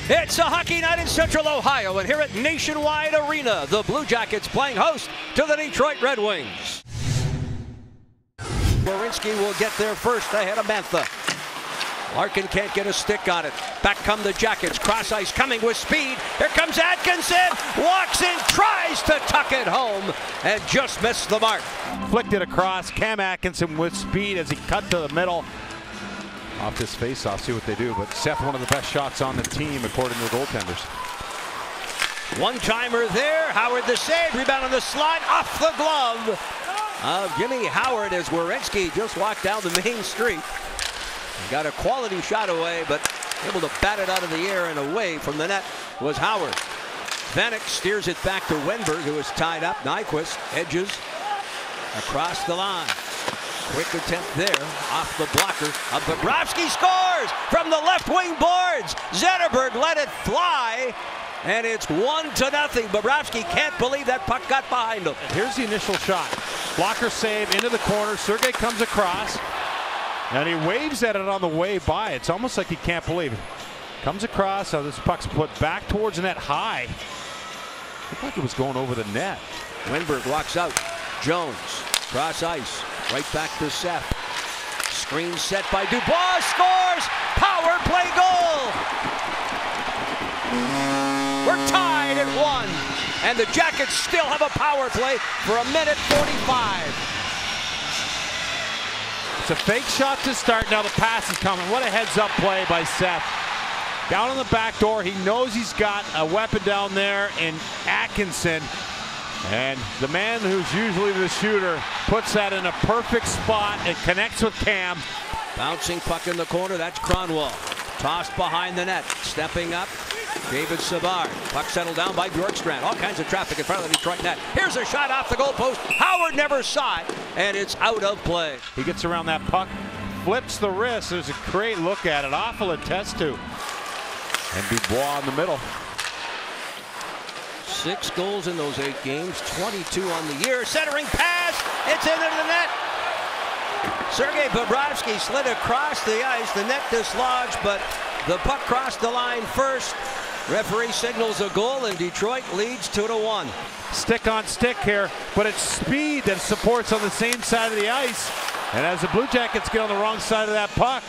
It's a hockey night in Central Ohio, and here at Nationwide Arena, the Blue Jackets playing host to the Detroit Red Wings. Werenski will get there first ahead of Mantha. Larkin can't get a stick on it. Back come the Jackets. Cross ice coming with speed. Here comes Atkinson. Walks in, tries to tuck it home, and just missed the mark. Flicked it across. Cam Atkinson with speed as he cut to the middle. Off this face-off, see what they do. But Seth, one of the best shots on the team, according to the goaltenders. One-timer there. Howard the save. Rebound on the slide. Off the glove of Jimmy Howard as Werenski just walked down the main street. He got a quality shot away, but able to bat it out of the air and away from the net was Howard. Vanek steers it back to Wenberg, who is tied up. Nyquist edges across the line. Quick attempt there, off the blocker. Bobrovsky scores from the left wing boards. Zetterberg let it fly, and it's 1-0. Bobrovsky can't believe that puck got behind him. Here's the initial shot. Blocker save into the corner. Sergei comes across, and he waves at it on the way by. It's almost like he can't believe it. Comes across, so this puck's put back towards the net high. Looked like it was going over the net. Wenberg walks out. Jones, cross ice. Right back to Seth. Screen set by Dubois. Scores! Power play goal! We're tied at 1. And the Jackets still have a power play for 1:45. It's a fake shot to start. Now the pass is coming. What a heads-up play by Seth. Down on the back door. He knows he's got a weapon down there in Atkinson. And the man who's usually the shooter puts that in a perfect spot and connects with Cam. Bouncing puck in the corner, that's Kronwall. Tossed behind the net, stepping up, David Savard. Puck settled down by Bjorkstrand. All kinds of traffic in front of the Detroit net. Here's a shot off the goalpost. Howard never saw it, and it's out of play. He gets around that puck, flips the wrist. There's a great look at it. Awful attest to. And Dubois in the middle. 6 goals in those 8 games, 22 on the year. Centering pass, it's into the net. Sergei Bobrovsky slid across the ice. The net dislodged, but the puck crossed the line first. Referee signals a goal, and Detroit leads 2-1. Stick on stick here, but it's speed that supports on the same side of the ice. And as the Blue Jackets get on the wrong side of that puck,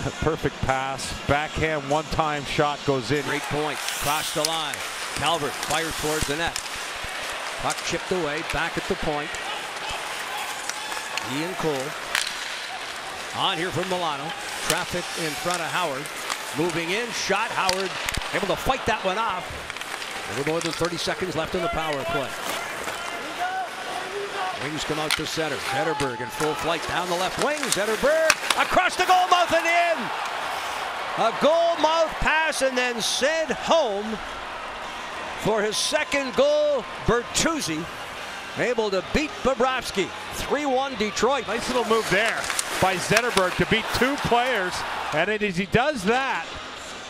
a perfect pass, backhand one-time shot goes in. Great point, cross the line. Calvert fires towards the net. Puck chipped away, back at the point. Ian Cole. On here from Milano. Traffic in front of Howard. Moving in, shot. Howard able to fight that one off. A little more than 30 seconds left in the power play. Wings come out to center. Zetterberg in full flight down the left wing. Zetterberg across the goal mouth and in. A goal mouth pass and then sent home. For his second goal, Bertuzzi able to beat Bobrovsky. 3-1 Detroit. Nice little move there by Zetterberg to beat 2 players. And as he does that,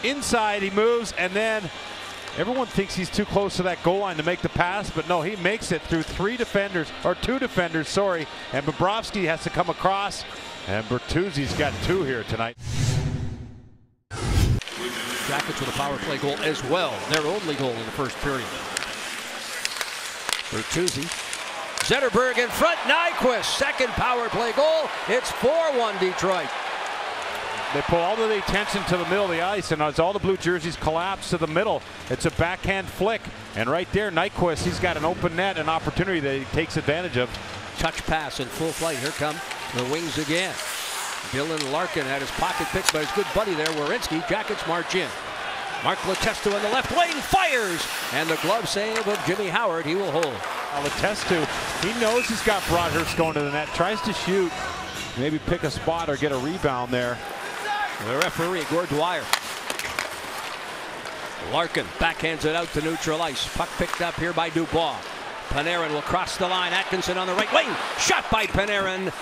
inside he moves, and then everyone thinks he's too close to that goal line to make the pass, but no, he makes it through 2 defenders, sorry. And Bobrovsky has to come across, and Bertuzzi's got 2 here tonight. Jackets with a power play goal as well. Their only goal in the first period. Bertuzzi. Zetterberg in front. Nyquist. Second power play goal. It's 4-1 Detroit. They pull all of the attention to the middle of the ice, and as all the blue jerseys collapse to the middle, it's a backhand flick. And right there, Nyquist, he's got an open net, an opportunity that he takes advantage of. Touch pass in full flight. Here come the Wings again. Dylan Larkin had his pocket picked by his good buddy there, Werenski. Jackets march in. Mark Letestu in the left wing, fires! And the glove save of Jimmy Howard, he will hold. Letestu, he knows he's got Broadhurst going to the net, tries to shoot, maybe pick a spot or get a rebound there. The referee, Gord Dwyer. Larkin backhands it out to neutral ice. Puck picked up here by Dubois. Panarin will cross the line. Atkinson on the right wing. Shot by Panarin.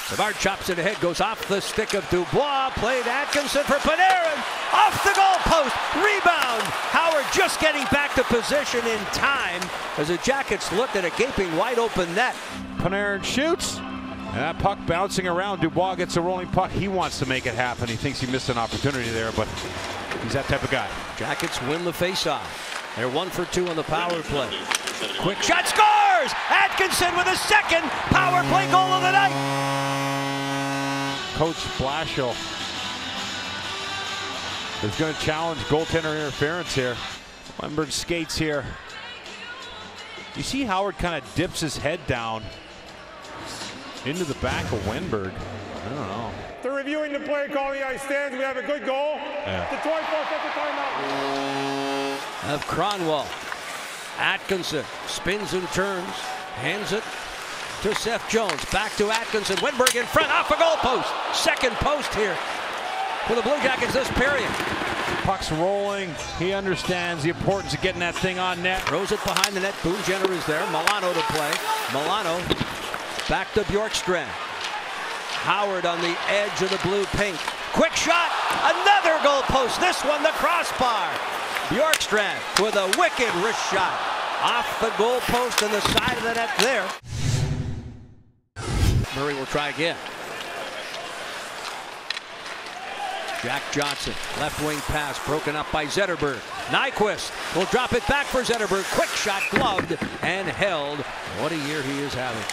Savard chops it ahead, goes off the stick of Dubois. Played Atkinson for Panarin. Off the goal post. Rebound. Howard just getting back to position in time as the Jackets looked at a gaping wide open net. Panarin shoots. And that puck bouncing around. Dubois gets a rolling puck. He wants to make it happen. He thinks he missed an opportunity there, but he's that type of guy. Jackets win the faceoff. They're 1 for 2 on the power play. Quick shot, scores! Atkinson with a second power play goal of the night. Coach Blashill is going to challenge goaltender interference here. Wennberg skates here. You see Howard kind of dips his head down into the back of Wennberg. I don't know. They're reviewing the play, calling the ice stands. We have a good goal. Yeah. The 24th at the timeout. Of Kronwall. Atkinson spins and turns, hands it to Seth Jones. Back to Atkinson. Wennberg in front, off a goal post. Second post here for the Blue Jackets this period. Puck's rolling. He understands the importance of getting that thing on net. Throws it behind the net. Boone Jenner is there. Milano to play. Milano back to Bjorkstrand. Howard on the edge of the blue paint. Quick shot. Another goal post. This one the crossbar. Bjorkstrand with a wicked wrist shot. Off the goal post and the side of the net there. Murray will try again. Jack Johnson, left wing pass broken up by Zetterberg. Nyquist will drop it back for Zetterberg. Quick shot, gloved and held. What a year he is having.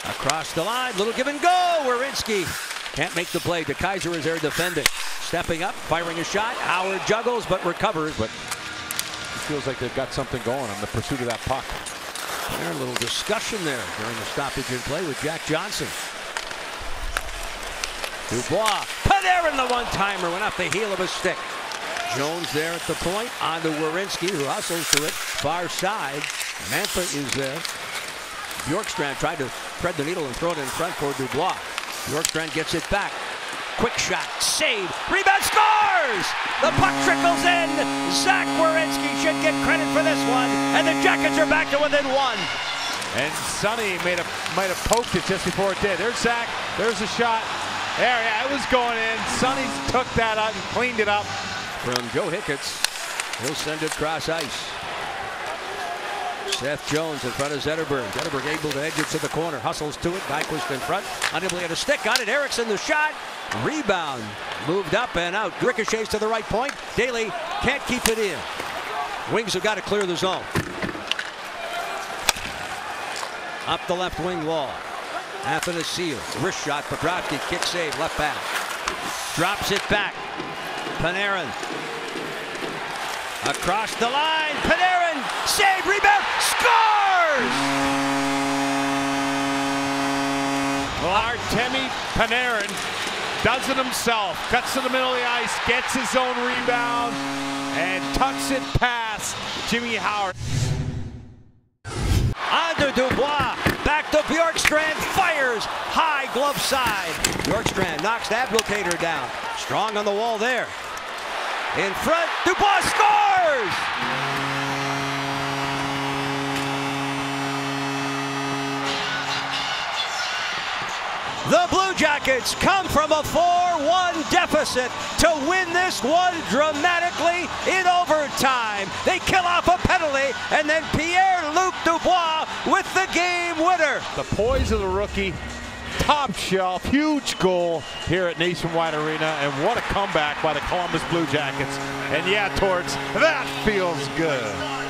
Across the line, little give and go. Werenski can't make the play. DeKaiser is there defending. Stepping up, firing a shot. Howard juggles but recovers. But it feels like they've got something going on the pursuit of that puck. There's a little discussion there during the stoppage in play with Jack Johnson. Dubois, Panarin the one-timer, went off the heel of a stick. Jones there at the point, on to Werenski, who hustles to it, far side. Mantha is there. Bjorkstrand tried to thread the needle and throw it in front for Dubois. Bjorkstrand gets it back. Quick shot, save, rebound, scores! The puck trickles in. Zach Werenski should get credit for this one, and the Jackets are back to within 1. And Sonny might have poked it just before it did. There's Zach, there's the shot. There, yeah, it was going in. Sonny took that out and cleaned it up. From Joe Hicketts, he'll send it cross ice. Seth Jones in front of Zetterberg. Zetterberg able to edge it to the corner. Hustles to it. Nyquist in front. Unable to get a stick on it. Eriksson the shot. Rebound. Moved up and out. Ricochets to the right point. Daly can't keep it in. Wings have got to clear the zone. Up the left wing wall. Athanasiou. Wrist shot. Bobrovsky. Kick save. Left back. Drops it back. Panarin. Across the line. Panarin. Save. Rebound. Scores! Well, Artemi Panarin does it himself. Cuts to the middle of the ice. Gets his own rebound. And tucks it past Jimmy Howard. On to Dubois. Back to Bjorkstrand. Fires. High glove side. Bjorkstrand knocks the applicator down. Strong on the wall there. In front. Dubois scores! The Blue Jackets come from a 4-1 deficit to win this one dramatically in overtime. They kill off a penalty, and then Pierre-Luc Dubois with the game winner. The poise of the rookie, top shelf, huge goal here at Nationwide Arena, and what a comeback by the Columbus Blue Jackets. And yeah, Torts, that feels good.